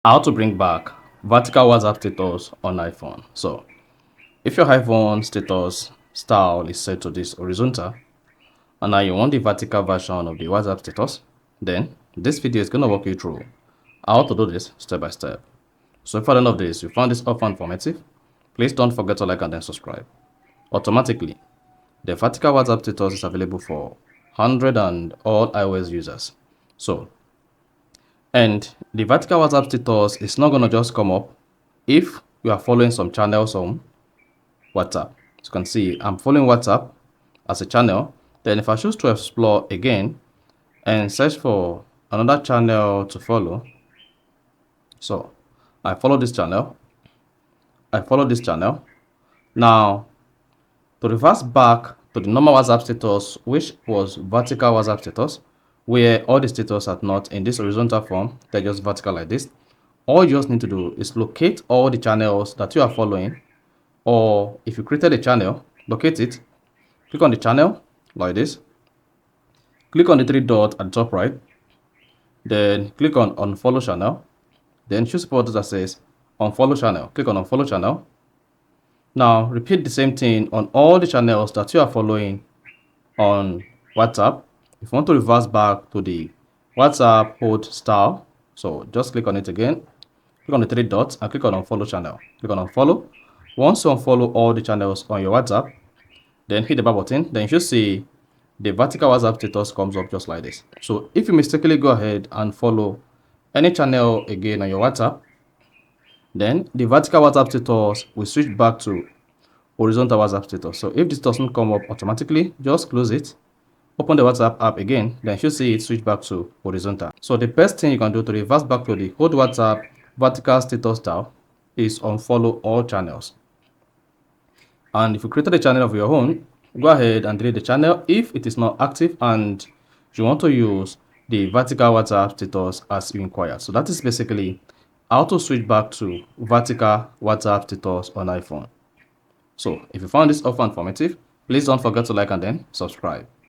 How to bring back vertical WhatsApp status on iPhone. So if your iPhone status style is set to this horizontal and now you want the vertical version of the WhatsApp status, then this video is going to walk you through how to do this step by step. So if at the end of this you found this often informative, please don't forget to like and then subscribe. Automatically, the vertical WhatsApp status is available for Android and all iOS users. And the vertical WhatsApp status is not going to just come up if you are following some channels on WhatsApp. As you can see, I'm following WhatsApp as a channel. Then if I choose to explore again and search for another channel to follow, so I follow this channel. I follow this channel. Now, to reverse back to the normal WhatsApp status, which was vertical WhatsApp status, where all the status are not in this horizontal form, they're just vertical like this. All you just need to do is locate all the channels that you are following, or if you created a channel, locate it, click on the channel like this, click on the three dots at the top right, then click on unfollow channel, then choose the button that says unfollow channel, click on unfollow channel. Now repeat the same thing on all the channels that you are following on WhatsApp. If you want to reverse back to the WhatsApp old style, so just click on it again, click on the three dots and click on unfollow channel. Click on unfollow. Once you unfollow all the channels on your WhatsApp, then hit the back button, then you should see the vertical WhatsApp status comes up just like this. So if you mistakenly go ahead and follow any channel again on your WhatsApp, then the vertical WhatsApp status will switch back to horizontal WhatsApp status. So if this doesn't come up automatically, just close it, open the WhatsApp app again, then you should see it switch back to horizontal. So the best thing you can do to reverse back to the old WhatsApp vertical status style is unfollow all channels. And if you created a channel of your own, go ahead and delete the channel if it is not active and you want to use the vertical WhatsApp status as you inquire. So that is basically how to switch back to vertical WhatsApp status on iPhone. So if you found this offer informative, please don't forget to like and then subscribe.